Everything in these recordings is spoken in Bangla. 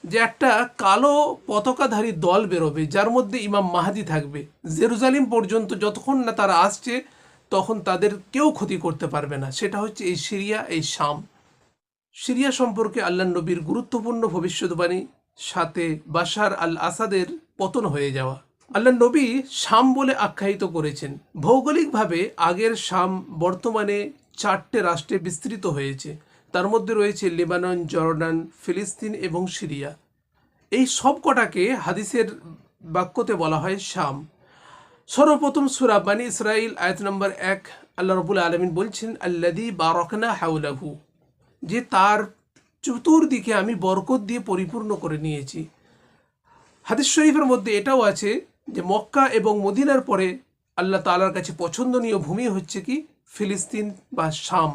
যে একটা কালো পতাকাধারী দল বেরোবে, যার মধ্যে ইমাম মাহাদি থাকবে। জেরুজালেম পর্যন্ত যতক্ষণ না তারা আসছে তখন তাদের কেউ ক্ষতি করতে পারবে না। সেটা হচ্ছে এই সিরিয়া, এই শাম। সিরিয়া সম্পর্কে আল্লাহ নবীর গুরুত্বপূর্ণ ভবিষ্যৎবাণী, সাথে বাশার আল আসাদের পতন হয়ে যাওয়া। আল্লাহ নবী শাম বলে আখ্যায়িত করেছেন। ভৌগোলিকভাবে আগের শাম বর্তমানে 4টে রাষ্ট্রে বিস্তৃত হয়েছে। তার মধ্যে রয়েছে লেবানন, জর্ডান, ফিলিস্তিন এবং সিরিয়া। এই সব কটাকে হাদিসের বাক্যতে বলা হয় শাম। সর্বপ্রথম সূরা বানী ইসরাইল আয়াত নম্বর 1, আল্লাহ রাব্বুল আলামিন বলছেন, আল্লাযী বারাকনা হাওলাহু, যে তার চতুর্দিকে আমি বরকত দিয়ে পরিপূর্ণ করে নিয়েছি। হাদিস শরীফের মধ্যে এটাও আছে যে মক্কা এবং মদিনার পরে আল্লাহ তাআলার কাছে পছন্দনীয় ভূমি হচ্ছে কি ফিলিস্তিন বা শাম।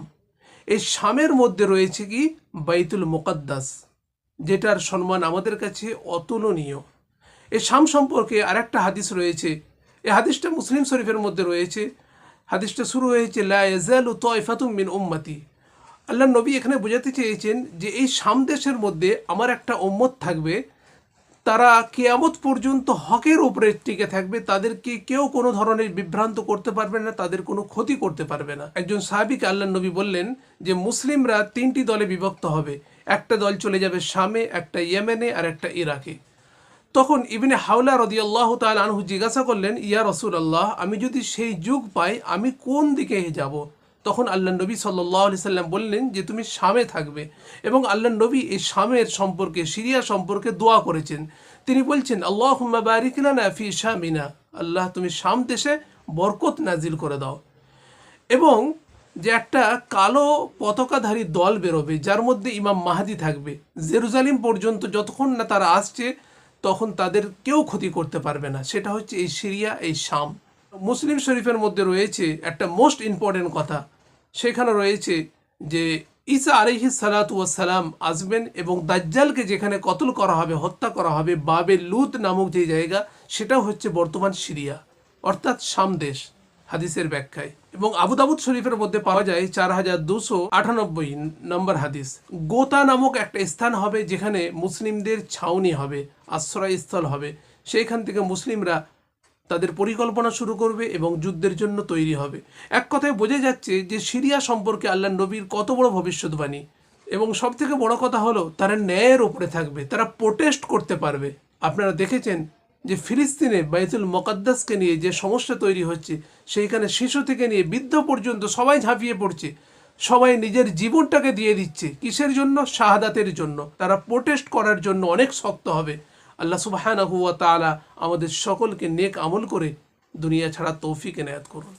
এই শামের মধ্যে রয়েছে কি বাইতুল মুকাদ্দাস, যেটার সম্মান আমাদের কাছে অতুলনীয়। এই শাম সম্পর্কে আরেকটা হাদিস রয়েছে। এই হাদিসটা মুসলিম শরীফের মধ্যে রয়েছে। হাদিসটা শুরু হয়েছে লা ইয়াজালু তাইফাতুম মিন উম্মতি। আল্লাহ নবী এখানে বোঝাতে চেয়েছেন যে এই শাম দেশের মধ্যে আমার একটা উম্মত থাকবে, তারা কিয়ামত পর্যন্ত হকের উপরে টিকে থাকবে। তাদেরকে কেউ কোনো ধরনের বিভ্রান্ত করতে পারবে না, তাদের কোনো ক্ষতি করতে পারবে না। একজন সাহাবীকে আল্লাহ নবী বললেন যে মুসলিমরা 3টি দলে বিভক্ত হবে। একটা দল চলে যাবে শামে, একটা ইয়েমেনে, আর একটা ইরাকে। তখন ইবনে হাওলা রাদিয়াল্লাহু তাআলা আনহু জিজ্ঞাসা করলেন, ইয়া রাসূলুল্লাহ, আমি যদি সেই যুগ পাই আমি কোন দিকে যাব? তখন আল্লাহ নবী সাল্লাল্লাহু আলাইহি সাল্লাম বললেন যে তুমি শামে থাকবে। এবং আল্লাহ নবী এই শামের সম্পর্কে, সিরিয়া সম্পর্কে দোয়া করেছেন। তিনি বলছেন, আল্লাহুম্মা বারিক লানা ফি শামিনা, আল্লাহ তুমি শাম দেশে বরকত নাজিল করে দাও। এবং যে একটা কালো পতাকাধারী দল বেরোবে, যার মধ্যে ইমাম মাহাদি থাকবে। জেরুজালেম পর্যন্ত যতক্ষণ না তারা আসছে তখন তাদের কেউ ক্ষতি করতে পারবে না। সেটা হচ্ছে এই সিরিয়া, এই শাম। মুসলিম শরীফের মধ্যে রয়েছে একটা মোস্ট ইম্পর্টেন্ট কথা। সেখানে রয়েছে যে ঈসা আলাইহিস সালাতু ওয়াস সালাম আসবেন এবং দাজ্জালকে যেখানে কতল করা হবে, হত্যা করা হবে, বাবে লুত নামক যে জায়গা, সেটাও হচ্ছে বর্তমান সিরিয়া, অর্থাৎ শাম দেশ, হাদিসের ব্যাখ্যায়। এবং আবু দাউদ শরীফের মধ্যে পাওয়া যায় 4298 নম্বর হাদিস, গোতা নামক একটা স্থান হবে যেখানে মুসলিমদের ছাউনি হবে, আশ্রয়স্থল হবে। সেইখান থেকে মুসলিমরা তাদের পরিকল্পনা শুরু করবে এবং যুদ্ধের জন্য তৈরি হবে। এক কথায় বোঝা যাচ্ছে যে সিরিয়া সম্পর্কে আল্লাহ নবীর কত বড় ভবিষ্যৎবাণী। এবং সব থেকে বড় কথা হলো তারা ন্যায়ের উপরে থাকবে, তারা প্রোটেস্ট করতে পারবে। আপনারা দেখেছেন যে ফিলিস্তিনে বাইতুল মুকাদ্দাসকে নিয়ে যে সমস্যা তৈরি হচ্ছে, সেইখানে শিশু থেকে নিয়ে বৃদ্ধ পর্যন্ত সবাই ঝাঁপিয়ে পড়ছে, সবাই নিজের জীবনটাকে দিয়ে দিচ্ছে। কিসের জন্য? শাহাদাতের জন্য। তারা প্রোটেস্ট করার জন্য অনেক শক্ত হবে। আল্লাহ সুবহানাহু ওয়া তাআলা আমাদের সকলকে নেক আমল করে দুনিয়া ছাড়া তৌফিক এনায়েত করুন।